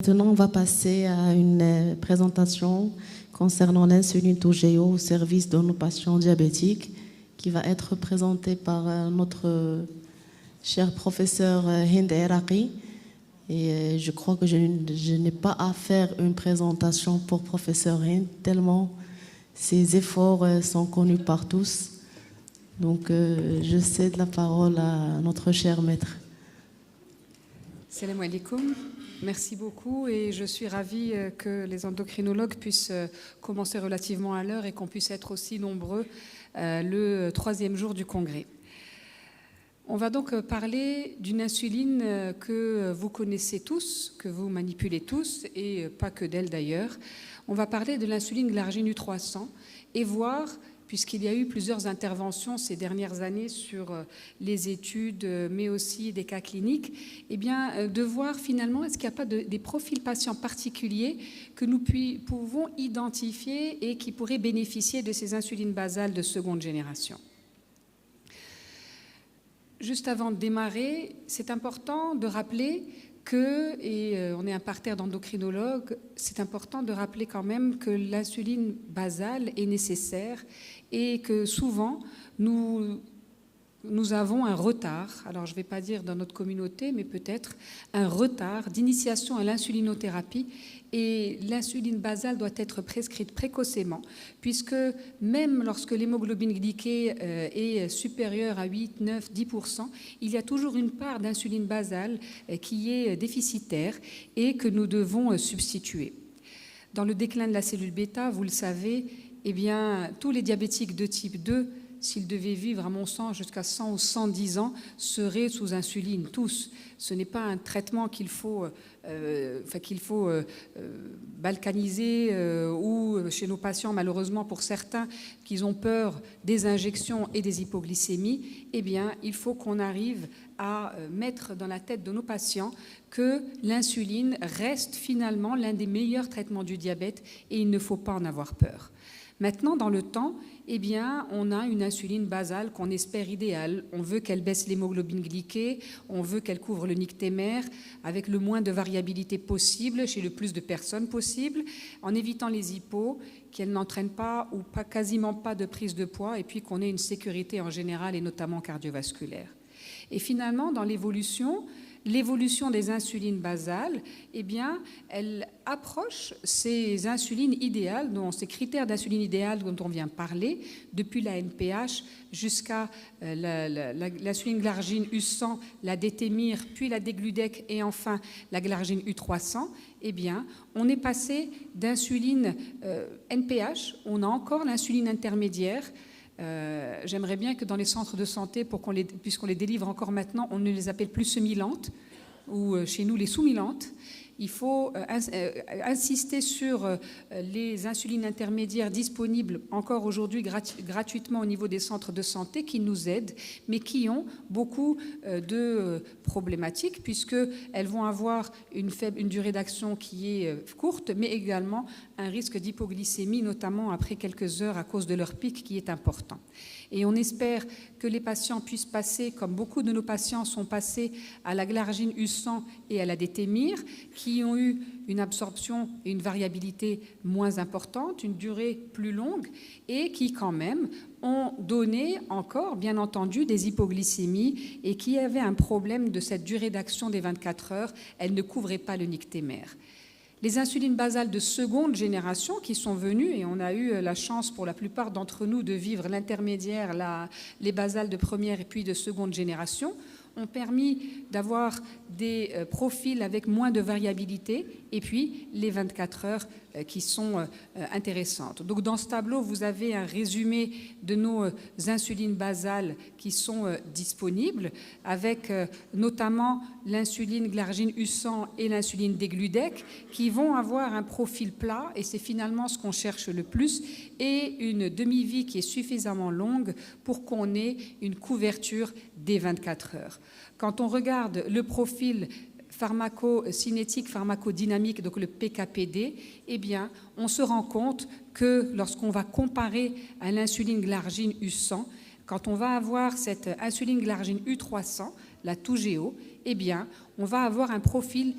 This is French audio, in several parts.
Maintenant, on va passer à une présentation concernant l'insuline Toujeo au service de nos patients diabétiques qui va être présentée par notre cher professeur Hind Eraqi. Et je crois que je n'ai pas à faire une présentation pour professeur Hind, tellement ses efforts sont connus par tous. Donc, je cède la parole à notre cher maître. Salam alaikum. Merci beaucoup et je suis ravie que les endocrinologues puissent commencer relativement à l'heure et qu'on puisse être aussi nombreux le 3e jour du congrès. On va donc parler d'une insuline que vous connaissez tous, que vous manipulez tous et pas que d'elle d'ailleurs. On va parler de l'insuline glargine U300 et voir, puisqu'il y a eu plusieurs interventions ces dernières années sur les études, mais aussi des cas cliniques, eh bien, de voir finalement est-ce qu'il n'y a pas des profils patients particuliers que nous pouvons identifier et qui pourraient bénéficier de ces insulines basales de seconde génération. Juste avant de démarrer, c'est important de rappeler que, et on est un parterre d'endocrinologues, c'est important de rappeler quand même que l'insuline basale est nécessaire et que souvent nous avons un retard, alors je ne vais pas dire dans notre communauté, mais peut-être un retard d'initiation à l'insulinothérapie et l'insuline basale doit être prescrite précocement puisque même lorsque l'hémoglobine glyquée est supérieure à 8, 9, 10%, il y a toujours une part d'insuline basale qui est déficitaire et que nous devons substituer. Dans le déclin de la cellule bêta, vous le savez, eh bien, tous les diabétiques de type 2, s'ils devaient vivre, à mon sens, jusqu'à 100 ou 110 ans, seraient sous insuline, tous. Ce n'est pas un traitement qu'il faut balkaniser ou chez nos patients, malheureusement, pour certains qui ont peur des injections et des hypoglycémies, eh bien, il faut qu'on arrive à mettre dans la tête de nos patients que l'insuline reste finalement l'un des meilleurs traitements du diabète et il ne faut pas en avoir peur. Maintenant, dans le temps, eh bien, on a une insuline basale qu'on espère idéale. On veut qu'elle baisse l'hémoglobine glyquée, on veut qu'elle couvre le nictémère avec le moins de variabilité possible chez le plus de personnes possible, en évitant les hypos, qu'elle n'entraîne pas ou pas, quasiment pas de prise de poids, et puis qu'on ait une sécurité en général et notamment cardiovasculaire. Et finalement, dans l'évolution des insulines basales, eh bien, elle approche ces insulines idéales, ces critères d'insuline idéale dont on vient parler, depuis la NPH jusqu'à l'insuline glargine U100, la détémir, puis la dégludec et enfin la glargine U300. Eh bien, on est passé d'insuline NPH, on a encore l'insuline intermédiaire. J'aimerais bien que dans les centres de santé, puisqu'on les délivre encore maintenant, on ne les appelle plus semi-lentes, ou chez nous les sous-milantes. Il faut insister sur les insulines intermédiaires disponibles encore aujourd'hui gratuitement au niveau des centres de santé qui nous aident, mais qui ont beaucoup de problématiques puisqu'elles vont avoir une durée d'action qui est courte, mais également un risque d'hypoglycémie, notamment après quelques heures à cause de leur pic qui est important. Et on espère que les patients puissent passer, comme beaucoup de nos patients sont passés, à la glargine U100 et à la détémir, qui ont eu une absorption et une variabilité moins importante, une durée plus longue, et qui quand même ont donné encore, bien entendu, des hypoglycémies et qui avaient un problème de cette durée d'action des 24 heures. Elles ne couvraient pas le nictémère. Les insulines basales de seconde génération qui sont venues, et on a eu la chance pour la plupart d'entre nous de vivre l'intermédiaire, les basales de première et puis de seconde génération, ont permis d'avoir des profils avec moins de variabilité et puis les 24 heures qui sont intéressantes. Donc dans ce tableau, vous avez un résumé de nos insulines basales qui sont disponibles avec notamment l'insuline glargine U100 et l'insuline dégludec qui vont avoir un profil plat et c'est finalement ce qu'on cherche le plus et une demi-vie qui est suffisamment longue pour qu'on ait une couverture des 24 heures. Quand on regarde le profil pharmacocinétique, pharmacodynamique, donc le PKPD, eh bien, on se rend compte que lorsqu'on va comparer à l'insuline glargine U100, quand on va avoir cette insuline glargine U300, la Toujeo, eh bien, on va avoir un profil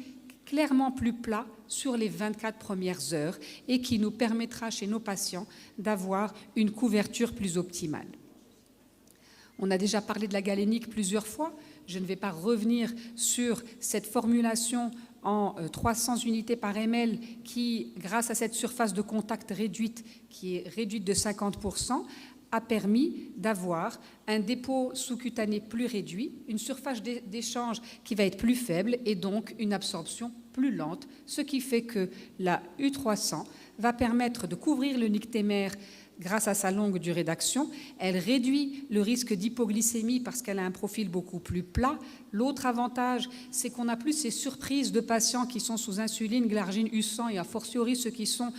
clairement plus plat sur les 24 premières heures et qui nous permettra chez nos patients d'avoir une couverture plus optimale. On a déjà parlé de la galénique plusieurs fois. Je ne vais pas revenir sur cette formulation en 300 unités par ml qui, grâce à cette surface de contact réduite, qui est réduite de 50%, a permis d'avoir un dépôt sous-cutané plus réduit, une surface d'échange qui va être plus faible et donc une absorption plus lente, ce qui fait que la U300 va permettre de couvrir le nictémère grâce à sa longue durée d'action. Elle réduit le risque d'hypoglycémie parce qu'elle a un profil beaucoup plus plat. L'autre avantage, c'est qu'on n'a plus ces surprises de patients qui sont sous insuline, glargine U100 et a fortiori ceux qui sont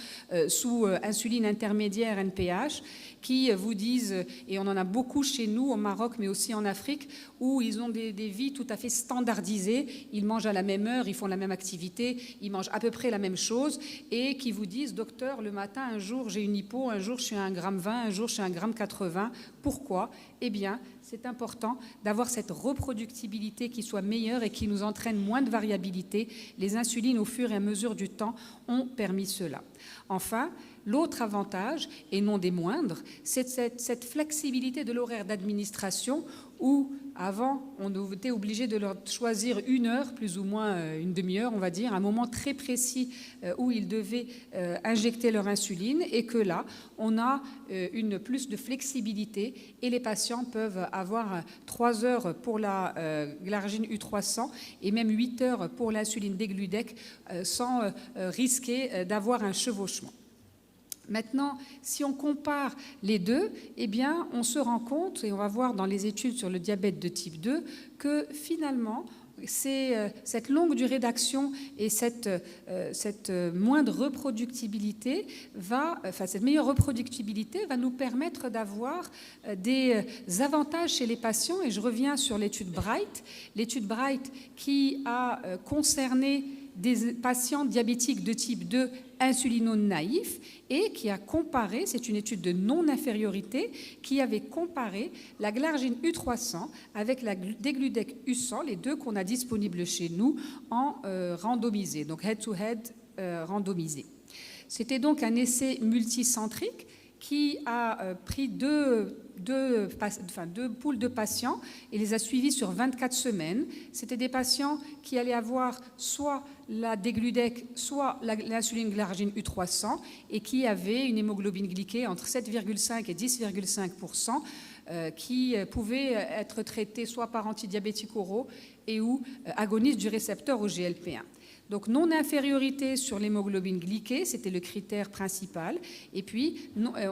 sous insuline intermédiaire NPH, qui vous disent, et on en a beaucoup chez nous au Maroc mais aussi en Afrique, où ils ont des vies tout à fait standardisées, ils mangent à la même heure, ils font la même activité, ils mangent à peu près la même chose, et qui vous disent, docteur, le matin, un jour j'ai une hypo, un jour je suis à 1,20 g, un jour je suis à 1,80 g. Pourquoi ? Eh bien, c'est important d'avoir cette reproductibilité qui soit meilleure et qui nous entraîne moins de variabilité. Les insulines, au fur et à mesure du temps, ont permis cela. Enfin, l'autre avantage, et non des moindres, c'est cette flexibilité de l'horaire d'administration où, avant, on était obligé de leur choisir une heure, plus ou moins une demi-heure, on va dire, un moment très précis où ils devaient injecter leur insuline, et que là, on a plus de flexibilité et les patients peuvent avoir 3 heures pour la glargine U300 et même 8 heures pour l'insuline Degludec sans risquer d'avoir un chevauchement. Maintenant, si on compare les deux, eh bien, on se rend compte, et on va voir dans les études sur le diabète de type 2, que finalement, cette longue durée d'action et cette moindre reproductibilité cette meilleure reproductibilité va nous permettre d'avoir des avantages chez les patients. Et je reviens sur l'étude Bright qui a concerné des patients diabétiques de type 2 insulino-naïfs et qui a comparé, c'est une étude de non-infériorité, qui avait comparé la glargine U300 avec la Degludec U100, les deux qu'on a disponibles chez nous, en randomisé, donc head-to-head randomisé. C'était donc un essai multicentrique qui a pris deux poules de patients et les a suivis sur 24 semaines. C'était des patients qui allaient avoir soit la Degludec, soit l'insuline glargine U300 et qui avaient une hémoglobine glyquée entre 7,5 et 10,5%, qui pouvaient être traités soit par antidiabétiques oraux et ou agonistes du récepteur au GLP-1. Donc non-infériorité sur l'hémoglobine glyquée, c'était le critère principal. Et puis,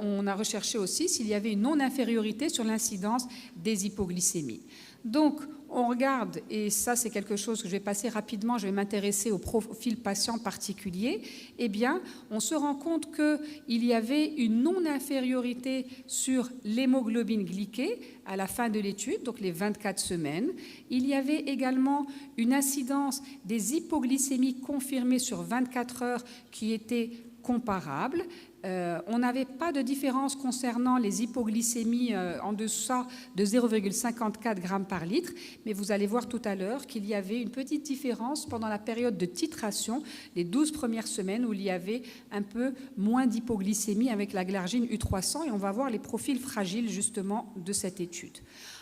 on a recherché aussi s'il y avait une non-infériorité sur l'incidence des hypoglycémies. Donc, on regarde, et ça c'est quelque chose que je vais passer rapidement, je vais m'intéresser au profil patient particulier, eh bien, on se rend compte qu'il y avait une non-infériorité sur l'hémoglobine glyquée à la fin de l'étude, donc les 24 semaines. Il y avait également une incidence des hypoglycémies confirmées sur 24 heures qui était comparable. On n'avait pas de différence concernant les hypoglycémies en deçà de 0,54 g par litre, mais vous allez voir tout à l'heure qu'il y avait une petite différence pendant la période de titration, les 12 premières semaines, où il y avait un peu moins d'hypoglycémie avec la glargine U300, et on va voir les profils fragiles justement de cette étude.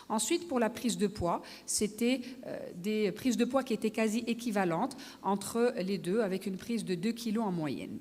Ensuite, pour la prise de poids, c'était des prises de poids qui étaient quasi équivalentes entre les deux, avec une prise de 2 kg en moyenne.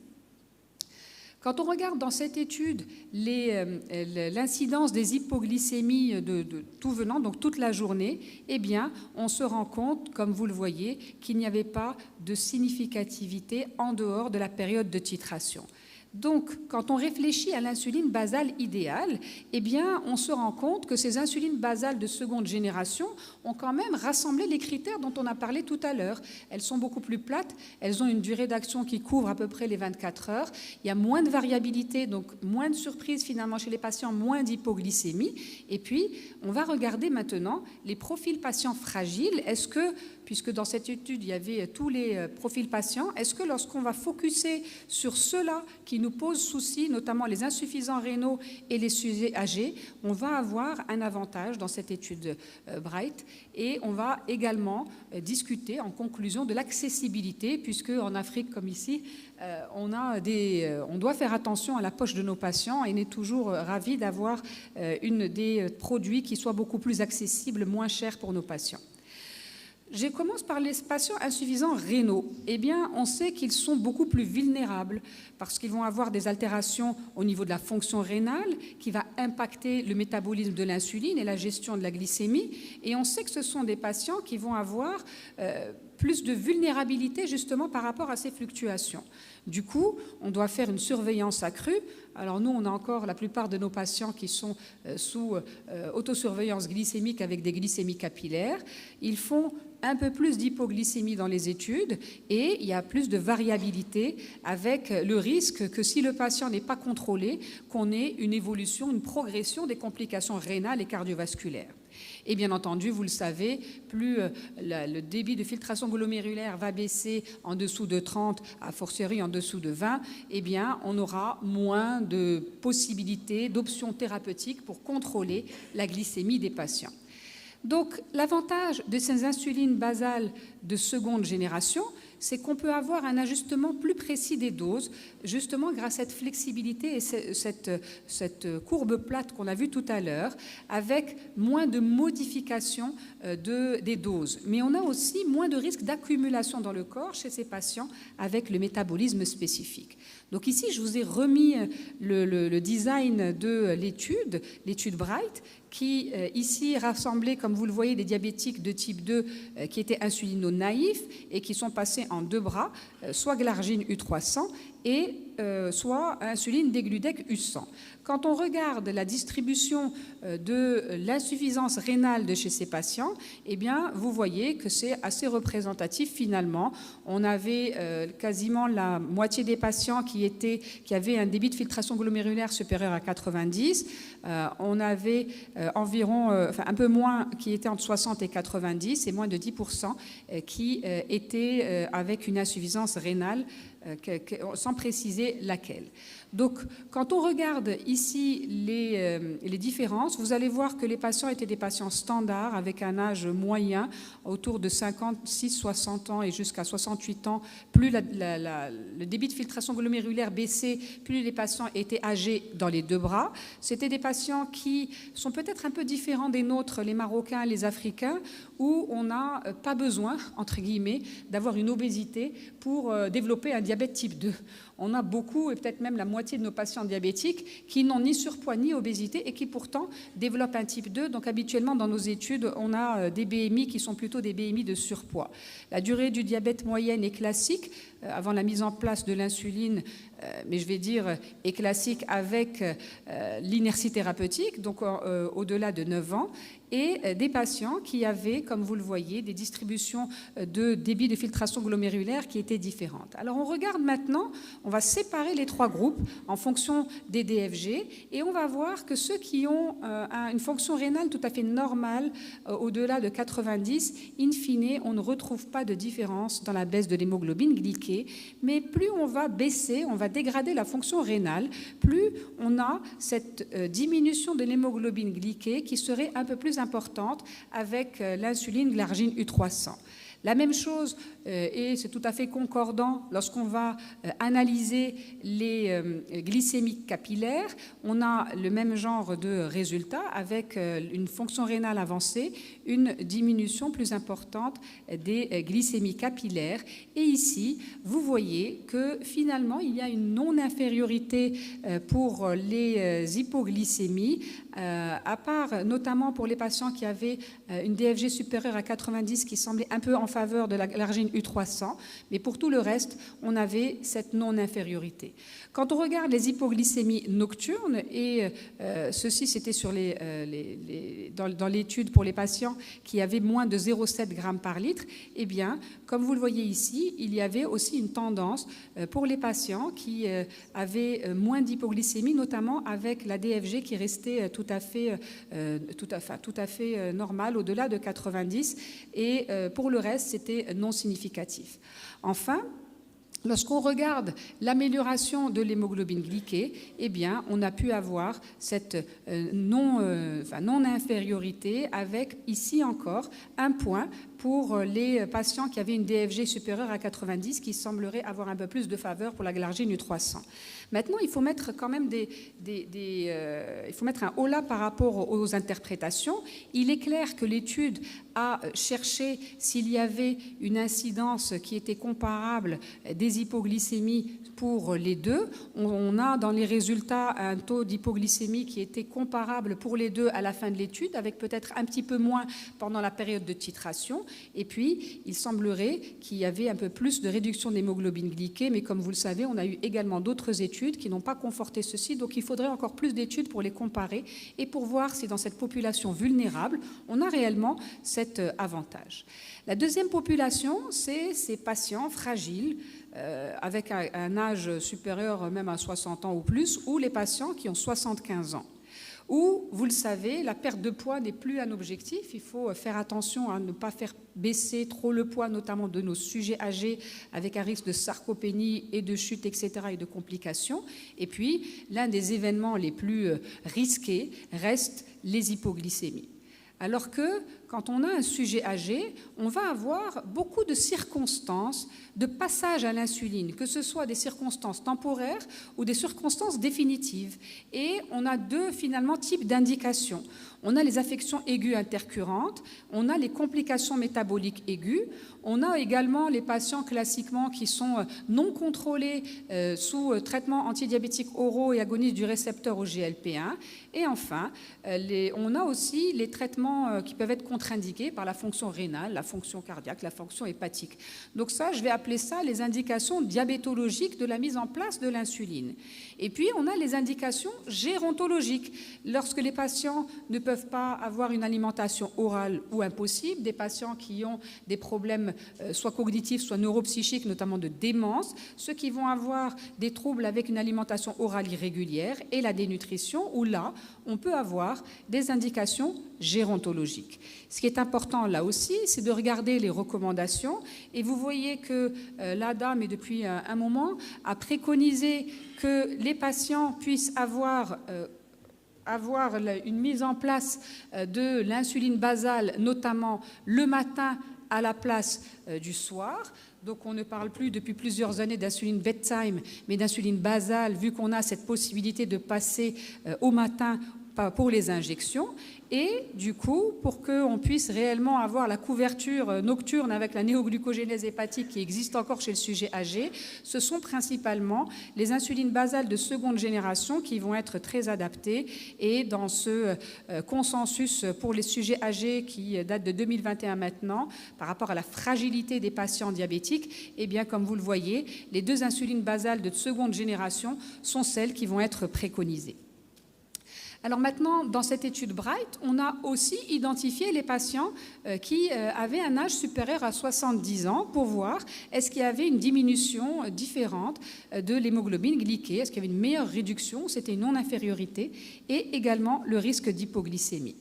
Quand on regarde dans cette étude l'incidence des hypoglycémies de tout venant, donc toute la journée, eh bien, on se rend compte, comme vous le voyez, qu'il n'y avait pas de significativité en dehors de la période de titration. Donc, quand on réfléchit à l'insuline basale idéale, eh bien, on se rend compte que ces insulines basales de seconde génération ont quand même rassemblé les critères dont on a parlé tout à l'heure. Elles sont beaucoup plus plates, elles ont une durée d'action qui couvre à peu près les 24 heures, il y a moins de variabilité, donc moins de surprises finalement chez les patients, moins d'hypoglycémie. Et puis, on va regarder maintenant les profils patients fragiles. Est-ce que puisque dans cette étude, il y avait tous les profils patients. Est-ce que lorsqu'on va focuser sur ceux-là qui nous posent souci, notamment les insuffisants rénaux et les sujets âgés, on va avoir un avantage dans cette étude Bright, et on va également discuter en conclusion de l'accessibilité, puisque en Afrique comme ici, on doit faire attention à la poche de nos patients et on est toujours ravis d'avoir des produits qui soient beaucoup plus accessibles, moins chers pour nos patients. Je commence par les patients insuffisants rénaux. Eh bien, on sait qu'ils sont beaucoup plus vulnérables parce qu'ils vont avoir des altérations au niveau de la fonction rénale qui va impacter le métabolisme de l'insuline et la gestion de la glycémie. Et on sait que ce sont des patients qui vont avoir plus de vulnérabilité justement par rapport à ces fluctuations. Du coup, on doit faire une surveillance accrue. Alors nous, on a encore la plupart de nos patients qui sont sous autosurveillance glycémique avec des glycémies capillaires. Ils font un peu plus d'hypoglycémie dans les études et il y a plus de variabilité avec le risque que si le patient n'est pas contrôlé, qu'on ait une évolution, une progression des complications rénales et cardiovasculaires. Et bien entendu, vous le savez, plus le débit de filtration glomérulaire va baisser en dessous de 30, a fortiori en dessous de 20, eh bien, on aura moins de possibilités, d'options thérapeutiques pour contrôler la glycémie des patients. Donc, l'avantage de ces insulines basales de seconde génération, c'est qu'on peut avoir un ajustement plus précis des doses, justement grâce à cette flexibilité et cette courbe plate qu'on a vue tout à l'heure, avec moins de modifications des doses. Mais on a aussi moins de risque d'accumulation dans le corps chez ces patients avec le métabolisme spécifique. Donc ici, je vous ai remis le design de l'étude Bright, qui ici rassemblait, comme vous le voyez, des diabétiques de type 2 qui étaient insulino-naïfs et qui sont passés en deux bras, soit glargine U300 et soit insuline degludec U100. Quand on regarde la distribution de l'insuffisance rénale de chez ces patients, eh bien, vous voyez que c'est assez représentatif finalement. On avait quasiment la moitié des patients qui avaient un débit de filtration glomérulaire supérieur à 90. On avait un peu moins qui étaient entre 60 et 90 et moins de 10% qui étaient avec une insuffisance rénale sans préciser laquelle. Donc, quand on regarde ici les différences, vous allez voir que les patients étaient des patients standards avec un âge moyen autour de 56, 60 ans et jusqu'à 68 ans. Plus le débit de filtration glomérulaire baissait, plus les patients étaient âgés dans les deux bras. C'était des patients qui sont peut-être un peu différents des nôtres, les Marocains, les Africains, où on n'a pas besoin, entre guillemets, d'avoir une obésité pour développer un diabète type 2. On a beaucoup, et peut-être même la moitié de nos patients diabétiques, qui n'ont ni surpoids ni obésité et qui pourtant développent un type 2. Donc habituellement, dans nos études, on a des BMI qui sont plutôt des BMI de surpoids. La durée du diabète moyenne est classique, avant la mise en place de l'insuline, mais je vais dire est classique avec l'inertie thérapeutique, donc au-delà de 9 ans, et des patients qui avaient, comme vous le voyez, des distributions de débit de filtration glomérulaire qui étaient différentes. Alors on regarde maintenant, on va séparer les trois groupes en fonction des DFG et on va voir que ceux qui ont une fonction rénale tout à fait normale au-delà de 90, in fine, on ne retrouve pas de différence dans la baisse de l'hémoglobine glyquée, mais plus on va baisser, on va dégrader la fonction rénale, plus on a cette diminution de l'hémoglobine glyquée qui serait un peu plus importante avec l'insuline glargine U300. La même chose, et c'est tout à fait concordant, lorsqu'on va analyser les glycémies capillaires, on a le même genre de résultats avec une fonction rénale avancée, une diminution plus importante des glycémies capillaires. Et ici, vous voyez que finalement, il y a une non-infériorité pour les hypoglycémies, à part notamment pour les patients qui avaient une DFG supérieure à 90 qui semblait un peu en faveur de la glargine U300, mais pour tout le reste, on avait cette non-infériorité. Quand on regarde les hypoglycémies nocturnes, et ceci c'était sur dans l'étude pour les patients qui avaient moins de 0,7 g par litre, eh bien, comme vous le voyez ici, il y avait aussi une tendance pour les patients qui avaient moins d'hypoglycémie, notamment avec la DFG qui restait tout à fait normale au-delà de 90, et pour le reste, reste, c'était non significatif. Enfin, lorsqu'on regarde l'amélioration de l'hémoglobine glyquée, eh bien, on a pu avoir cette non-infériorité avec, ici encore, un point pour les patients qui avaient une DFG supérieure à 90, qui semblerait avoir un peu plus de faveur pour la glargine U300. Maintenant, il faut mettre quand même il faut mettre un holà par rapport aux interprétations. Il est clair que l'étude a cherché s'il y avait une incidence qui était comparable des hypoglycémies pour les deux. On a dans les résultats un taux d'hypoglycémie qui était comparable pour les deux à la fin de l'étude, avec peut-être un petit peu moins pendant la période de titration. Et puis, il semblerait qu'il y avait un peu plus de réduction d'hémoglobine glyquée, mais comme vous le savez, on a eu également d'autres études qui n'ont pas conforté ceci, donc il faudrait encore plus d'études pour les comparer et pour voir si dans cette population vulnérable, on a réellement cet avantage. La deuxième population, c'est ces patients fragiles, avec un âge supérieur même à 60 ans ou plus, ou les patients qui ont 75 ans. Où, vous le savez, la perte de poids n'est plus un objectif. Il faut faire attention à ne pas faire baisser trop le poids, notamment de nos sujets âgés, avec un risque de sarcopénie et de chute, etc., et de complications. Et puis, l'un des événements les plus risqués reste les hypoglycémies. Alors que, quand on a un sujet âgé, on va avoir beaucoup de circonstances de passage à l'insuline, que ce soit des circonstances temporaires ou des circonstances définitives. Et on a deux, finalement, types d'indications. On a les affections aiguës intercurrentes, on a les complications métaboliques aiguës, on a également les patients classiquement qui sont non contrôlés sous traitement antidiabétique oraux et agonistes du récepteur au GLP-1. Et enfin, on a aussi les traitements qui peuvent être contre-indiqués par la fonction rénale, la fonction cardiaque, la fonction hépatique. Donc ça, je vais appeler ça les indications diabétologiques de la mise en place de l'insuline. Et puis, on a les indications gérontologiques. Lorsque les patients ne peuvent pas avoir une alimentation orale ou impossible, des patients qui ont des problèmes soit cognitifs, soit neuropsychiques, notamment de démence, ceux qui vont avoir des troubles avec une alimentation orale irrégulière et la dénutrition, où là, on peut avoir des indications gérontologiques. Ce qui est important là aussi, c'est de regarder les recommandations. Et vous voyez que l'ADA, mais depuis un moment, a préconisé que les patients puissent avoir une mise en place de l'insuline basale, notamment le matin à la place du soir. Donc on ne parle plus depuis plusieurs années d'insuline bedtime, mais d'insuline basale, vu qu'on a cette possibilité de passer au matin pour les injections. Et du coup, pour qu'on puisse réellement avoir la couverture nocturne avec la néoglucogénèse hépatique qui existe encore chez le sujet âgé, ce sont principalement les insulines basales de seconde génération qui vont être très adaptées. Et dans ce consensus pour les sujets âgés qui date de 2021 maintenant, par rapport à la fragilité des patients diabétiques, eh bien, comme vous le voyez, les deux insulines basales de seconde génération sont celles qui vont être préconisées. Alors maintenant, dans cette étude Bright, on a aussi identifié les patients qui avaient un âge supérieur à 70 ans pour voir est-ce qu'il y avait une diminution différente de l'hémoglobine glyquée, est-ce qu'il y avait une meilleure réduction, c'était une non-infériorité, et également le risque d'hypoglycémie.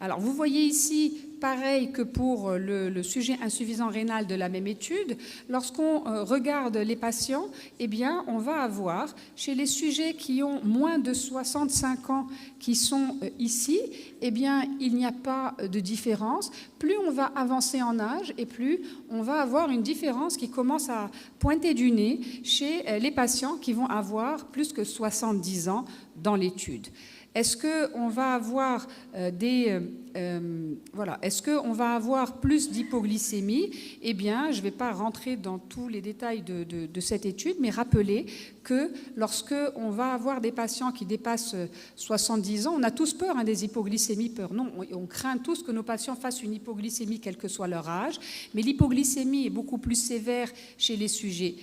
Alors, vous voyez ici, pareil que pour le sujet insuffisant rénal de la même étude, lorsqu'on regarde les patients, eh bien, on va avoir, chez les sujets qui ont moins de 65 ans, qui sont ici, eh bien, il n'y a pas de différence. Plus on va avancer en âge et plus on va avoir une différence qui commence à pointer du nez chez les patients qui vont avoir plus que 70 ans dans l'étude. Est-ce qu'on va avoir est-ce qu'on va avoir plus d'hypoglycémie? Eh bien, je ne vais pas rentrer dans tous les détails de cette étude, mais rappeler que lorsqu'on va avoir des patients qui dépassent 70 ans, on a tous peur des hypoglycémies, non, on craint tous que nos patients fassent une hypoglycémie quel que soit leur âge, mais l'hypoglycémie est beaucoup plus sévère chez les sujets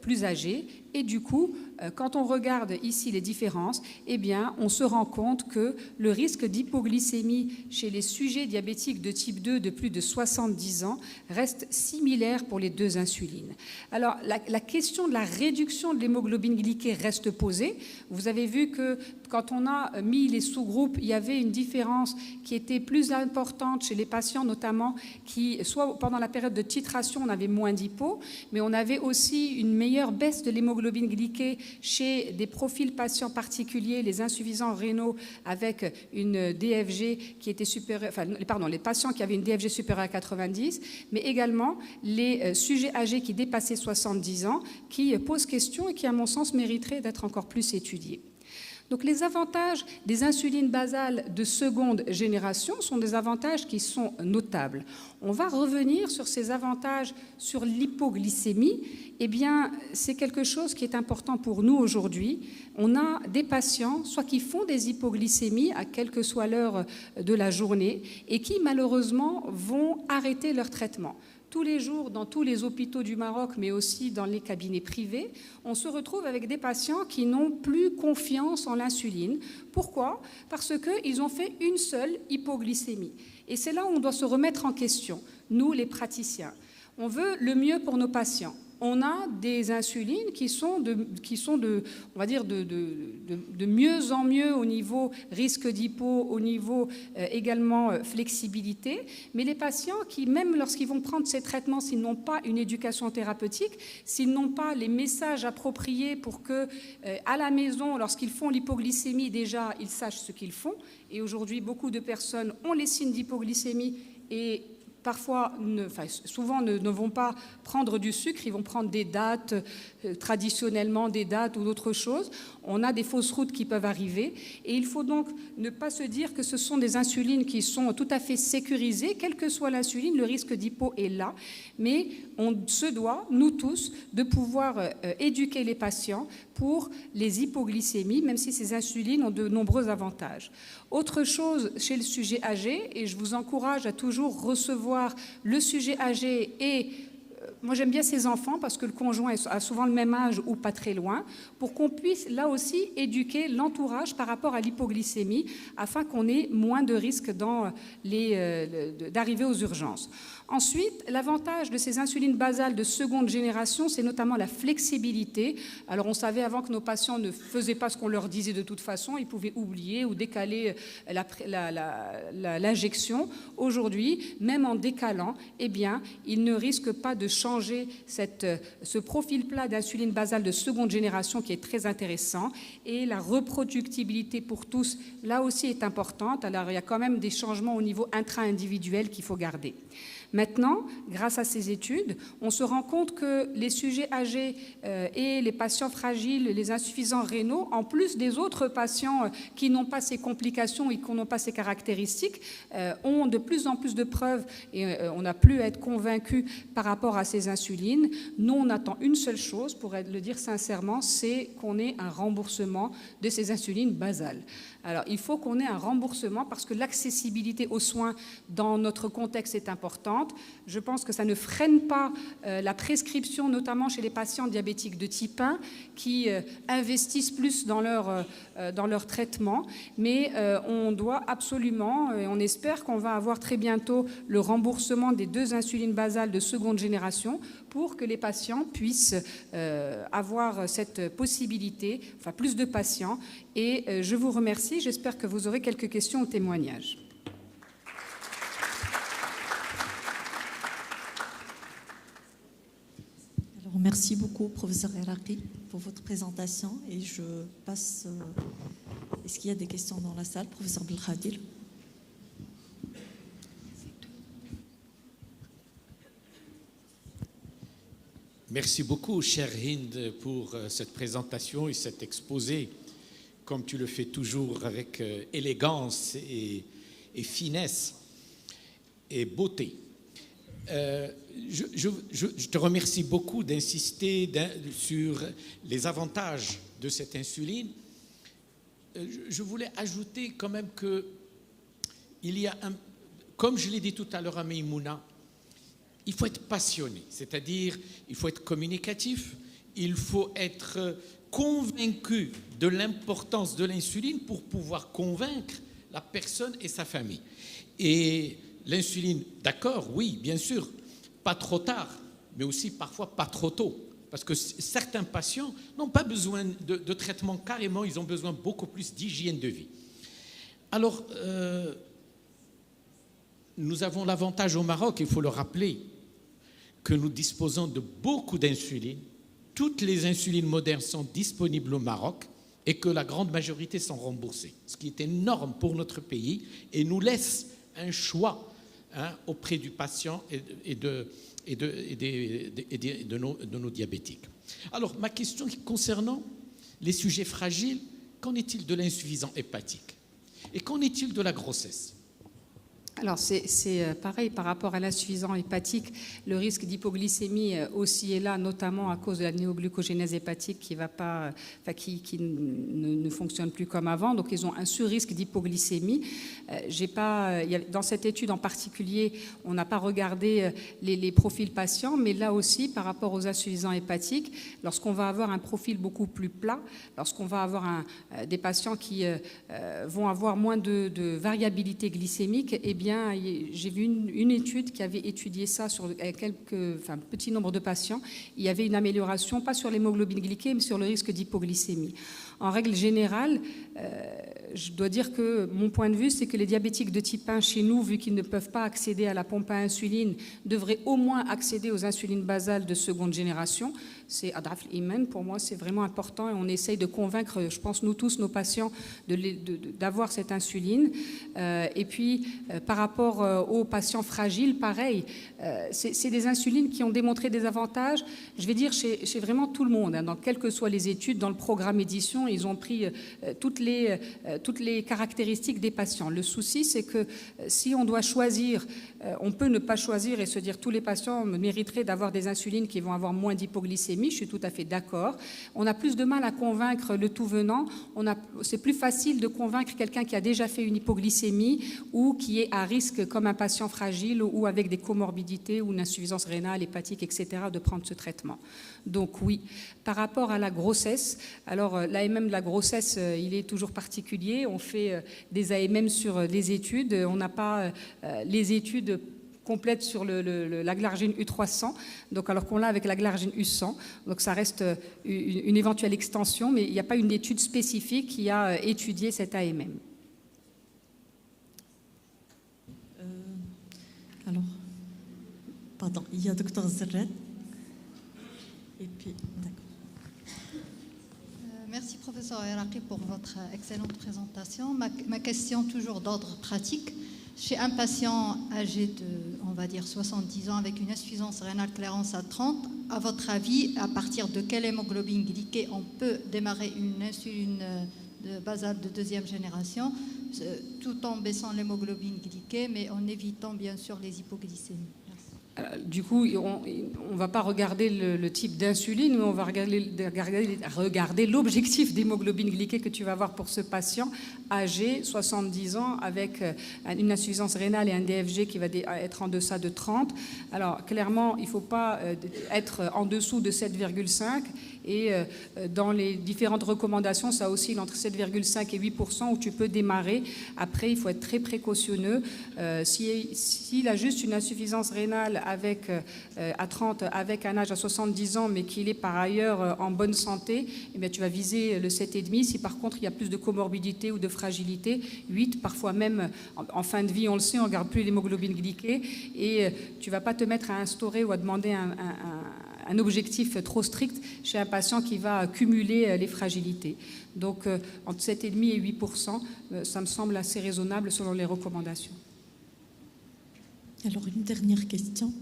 plus âgés, et du coup, quand on regarde ici les différences, eh bien, on se rend compte compte que le risque d'hypoglycémie chez les sujets diabétiques de type 2 de plus de 70 ans reste similaire pour les deux insulines. Alors, la question de la réduction de l'hémoglobine glyquée reste posée. Vous avez vu que quand on a mis les sous-groupes, il y avait une différence qui était plus importante chez les patients, notamment qui, soit pendant la période de titration, on avait moins d'hypo, mais on avait aussi une meilleure baisse de l'hémoglobine glyquée chez des profils patients particuliers, les insuffisants rénaux avec une DFG qui était supérieure, les patients qui avaient une DFG supérieure à 90, mais également les sujets âgés qui dépassaient 70 ans, qui posent question et qui, à mon sens, mériteraient d'être encore plus étudiés. Donc les avantages des insulines basales de seconde génération sont des avantages qui sont notables. On va revenir sur ces avantages sur l'hypoglycémie. Eh bien, c'est quelque chose qui est important pour nous aujourd'hui. On a des patients, soit qui font des hypoglycémies à quelle que soit l'heure de la journée, et qui malheureusement vont arrêter leur traitement. Tous les jours, dans tous les hôpitaux du Maroc, mais aussi dans les cabinets privés, on se retrouve avec des patients qui n'ont plus confiance en l'insuline. Pourquoi ? Parce qu'ils ont fait une seule hypoglycémie. Et c'est là où on doit se remettre en question, nous les praticiens. On veut le mieux pour nos patients. On a des insulines qui sont de mieux en mieux au niveau risque d'hypo, au niveau également flexibilité. Mais les patients qui, même lorsqu'ils vont prendre ces traitements, s'ils n'ont pas une éducation thérapeutique, s'ils n'ont pas les messages appropriés pour que, à la maison, lorsqu'ils font l'hypoglycémie, déjà, ils sachent ce qu'ils font. Et aujourd'hui, beaucoup de personnes ont les signes d'hypoglycémie et souvent ne vont pas prendre du sucre, ils vont prendre des dattes, traditionnellement des dattes ou d'autres choses. On a des fausses routes qui peuvent arriver et il faut donc ne pas se dire que ce sont des insulines qui sont tout à fait sécurisées. Quelle que soit l'insuline, le risque d'hypo est là, mais on se doit, nous tous, de pouvoir éduquer les patients pour les hypoglycémies, même si ces insulines ont de nombreux avantages. Autre chose chez le sujet âgé, et je vous encourage à toujours recevoir le sujet âgé et moi, j'aime bien ces enfants parce que le conjoint a souvent le même âge ou pas très loin, pour qu'on puisse là aussi éduquer l'entourage par rapport à l'hypoglycémie afin qu'on ait moins de risques d'arriver aux urgences. Ensuite, l'avantage de ces insulines basales de seconde génération, c'est notamment la flexibilité. Alors, on savait avant que nos patients ne faisaient pas ce qu'on leur disait de toute façon, ils pouvaient oublier ou décaler l'injection. Aujourd'hui, même en décalant, eh bien, ils ne risquent pas de changer ce profil plat d'insuline basale de seconde génération qui est très intéressant. Et la reproductibilité pour tous, là aussi, est importante. Alors, il y a quand même des changements au niveau intra-individuel qu'il faut garder. Maintenant, grâce à ces études, on se rend compte que les sujets âgés et les patients fragiles, les insuffisants rénaux, en plus des autres patients qui n'ont pas ces complications et qui n'ont pas ces caractéristiques, ont de plus en plus de preuves et on n'a plus à être convaincu par rapport à ces insulines. Nous, on attend une seule chose, pour le dire sincèrement, c'est qu'on ait un remboursement de ces insulines basales. Alors, il faut qu'on ait un remboursement parce que l'accessibilité aux soins dans notre contexte est importante. Je pense que ça ne freine pas la prescription, notamment chez les patients diabétiques de type 1 qui investissent plus dans leur traitement. Mais on doit absolument, et on espère qu'on va avoir très bientôt le remboursement des 2 insulines basales de seconde génération pour que les patients puissent avoir cette possibilité, enfin plus de patients. Et je vous remercie. J'espère que vous aurez quelques questions au témoignage. Alors, merci beaucoup, professeur Erraqi, pour votre présentation. Et je passe... Est-ce qu'il y a des questions dans la salle, professeur Belkhadil? Merci beaucoup, chère Hind, pour cette présentation et cet exposé, comme tu le fais toujours avec élégance et finesse et beauté. Je te remercie beaucoup d'insister sur les avantages de cette insuline. Je voulais ajouter quand même qu'il y a comme je l'ai dit tout à l'heure à Maïmouna, il faut être passionné, c'est-à-dire il faut être communicatif, il faut être convaincu de l'importance de l'insuline pour pouvoir convaincre la personne et sa famille. Et l'insuline, d'accord, oui, bien sûr, pas trop tard, mais aussi parfois pas trop tôt. Parce que certains patients n'ont pas besoin de traitement carrément, ils ont besoin beaucoup plus d'hygiène de vie. Alors, nous avons l'avantage au Maroc, il faut le rappeler, que nous disposons de beaucoup d'insuline. Toutes les insulines modernes sont disponibles au Maroc et que la grande majorité sont remboursées, ce qui est énorme pour notre pays et nous laisse un choix auprès du patient et de nos diabétiques. Alors, ma question concernant les sujets fragiles, qu'en est-il de l'insuffisance hépatique? Et qu'en est-il de la grossesse? Alors c'est pareil par rapport à l'insuffisance hépatique, le risque d'hypoglycémie aussi est là, notamment à cause de la néoglucogénèse hépatique qui ne fonctionne plus comme avant. Donc ils ont un sur-risque d'hypoglycémie. Dans cette étude en particulier, on n'a pas regardé les profils patients, mais là aussi par rapport aux insuffisants hépatiques, lorsqu'on va avoir un profil beaucoup plus plat, lorsqu'on va avoir des patients qui vont avoir moins de variabilité glycémique, eh bien, j'ai vu une étude qui avait étudié ça sur petit nombre de patients. Il y avait une amélioration, pas sur l'hémoglobine glyquée, mais sur le risque d'hypoglycémie. En règle générale, je dois dire que mon point de vue, c'est que les diabétiques de type 1 chez nous, vu qu'ils ne peuvent pas accéder à la pompe à insuline, devraient au moins accéder aux insulines basales de seconde génération. C'est Adraf Iman, pour moi, c'est vraiment important et on essaye de convaincre, je pense, nous tous, nos patients, d'avoir cette insuline. Et puis, par rapport aux patients fragiles, pareil, c'est des insulines qui ont démontré des avantages, je vais dire, chez vraiment tout le monde. Dans quelles que soient les études, dans le programme édition, ils ont pris toutes les caractéristiques des patients. Le souci, c'est que si on doit choisir, on peut ne pas choisir et se dire tous les patients mériteraient d'avoir des insulines qui vont avoir moins d'hypoglycémie. Je suis tout à fait d'accord. On a plus de mal à convaincre le tout venant. C'est plus facile de convaincre quelqu'un qui a déjà fait une hypoglycémie ou qui est à risque comme un patient fragile ou avec des comorbidités ou une insuffisance rénale, hépatique, etc., de prendre ce traitement. Donc oui. Par rapport à la grossesse, alors l'AMM de la grossesse, il est toujours particulier. On fait des AMM sur les études. On n'a pas les études complète sur l'aglargine U300, donc alors qu'on l'a avec l'aglargine U100. Donc ça reste une éventuelle extension, mais il n'y a pas une étude spécifique qui a étudié cet AMM. Alors, pardon, il y a Dr Zerret. Et puis, d'accord. Merci professeur Erraqi pour votre excellente présentation. Ma question toujours d'ordre pratique. Chez un patient âgé de, on va dire, 70 ans avec une insuffisance rénale clairance à 30, à votre avis, à partir de quelle hémoglobine glyquée on peut démarrer une insuline basale de deuxième génération tout en baissant l'hémoglobine glyquée, mais en évitant bien sûr les hypoglycémies? Du coup, on ne va pas regarder le type d'insuline, mais on va regarder l'objectif d'hémoglobine glyquée que tu vas avoir pour ce patient âgé, 70 ans, avec une insuffisance rénale et un DFG qui va être en deçà de 30. Alors, clairement, il ne faut pas être en dessous de 7,5. Et dans les différentes recommandations, ça oscille entre 7,5 et 8% où tu peux démarrer. Après, il faut être très précautionneux. S'il a juste une insuffisance rénale à 30, avec un âge à 70 ans, mais qu'il est par ailleurs en bonne santé, eh bien, tu vas viser le 7,5. Si par contre, il y a plus de comorbidité ou de fragilité, 8, parfois même en fin de vie, on le sait, on ne regarde plus l'hémoglobine glyquée. Et tu ne vas pas te mettre à instaurer ou à demander un objectif trop strict chez un patient qui va cumuler les fragilités. Donc, entre 7,5 et 8%, ça me semble assez raisonnable selon les recommandations. Alors, une dernière question.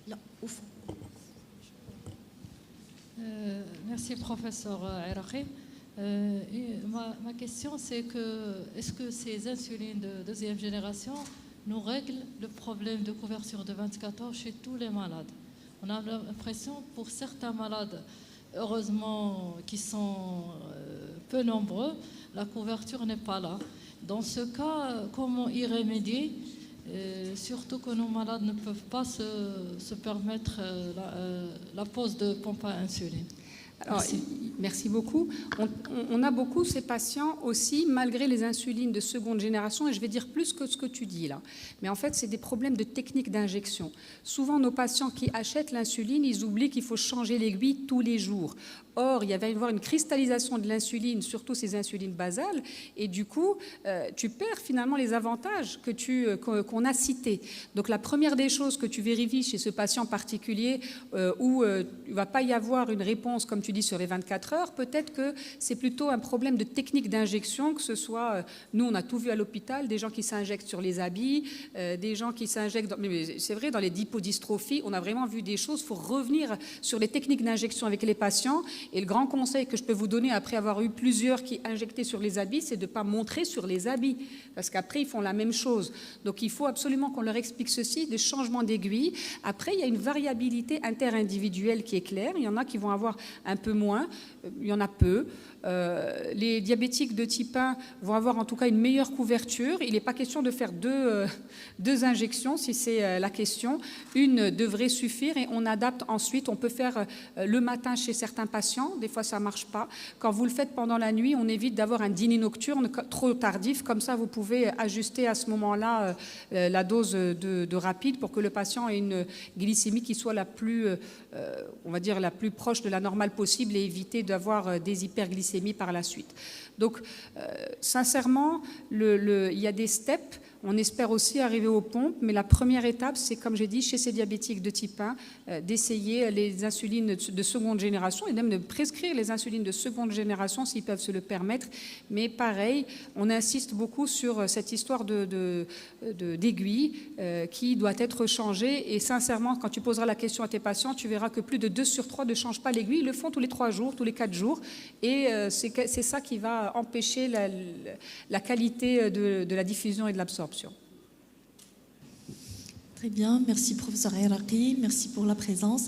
Là, au fond. Merci, professeur Erraqi. Ma question, c'est est-ce que ces insulines de deuxième génération nous règlent le problème de couverture de 24 heures chez tous les malades? On a l'impression, pour certains malades, heureusement, qui sont peu nombreux, la couverture n'est pas là. Dans ce cas, comment y remédier? Et surtout que nos malades ne peuvent pas se permettre la pose de pompe à insuline. Alors, merci beaucoup. On a beaucoup ces patients aussi, malgré les insulines de seconde génération, et je vais dire plus que ce que tu dis là. Mais en fait, c'est des problèmes de technique d'injection. Souvent, nos patients qui achètent l'insuline, ils oublient qu'il faut changer l'aiguille tous les jours. Or, il va y avoir une cristallisation de l'insuline, surtout ces insulines basales, et du coup, tu perds finalement les avantages qu'on a cités. Donc, la première des choses que tu vérifies chez ce patient particulier, où il ne va pas y avoir une réponse, comme tu dis, sur les 24 heures, peut-être que c'est plutôt un problème de technique d'injection, que ce soit, nous, on a tout vu à l'hôpital, des gens qui s'injectent sur les habits, des gens qui s'injectent, mais c'est vrai, dans les lipodystrophies, on a vraiment vu des choses. Il faut revenir sur les techniques d'injection avec les patients. Et le grand conseil que je peux vous donner, après avoir eu plusieurs qui injectaient sur les habits, c'est de ne pas montrer sur les habits, parce qu'après, ils font la même chose. Donc, il faut absolument qu'on leur explique ceci, des changements d'aiguille. Après, il y a une variabilité interindividuelle qui est claire. Il y en a qui vont avoir un peu moins, il y en a peu. Les diabétiques de type 1 vont avoir en tout cas une meilleure couverture. Il n'est pas question de faire deux injections, si c'est la question. Une devrait suffire et on adapte ensuite. On peut faire le matin chez certains patients. Des fois, ça ne marche pas. Quand vous le faites pendant la nuit, on évite d'avoir un dîner nocturne trop tardif. Comme ça, vous pouvez ajuster à ce moment-là la dose de rapide pour que le patient ait une glycémie qui soit la plus, on va dire, la plus proche de la normale possible et éviter d'avoir des hyperglycémies par la suite. Donc, sincèrement, il y a des steps. On espère aussi arriver aux pompes, mais la première étape, c'est, comme j'ai dit, chez ces diabétiques de type 1, d'essayer les insulines de seconde génération et même de prescrire les insulines de seconde génération s'ils peuvent se le permettre. Mais pareil, on insiste beaucoup sur cette histoire d'aiguille qui doit être changée. Et sincèrement, quand tu poseras la question à tes patients, tu verras que plus de 2 sur 3 ne changent pas l'aiguille. Ils le font tous les 3 jours, tous les 4 jours. Et c'est ça qui va empêcher la qualité de la diffusion et de l'absorption. Très bien, merci professeur Erraqi, merci pour la présence.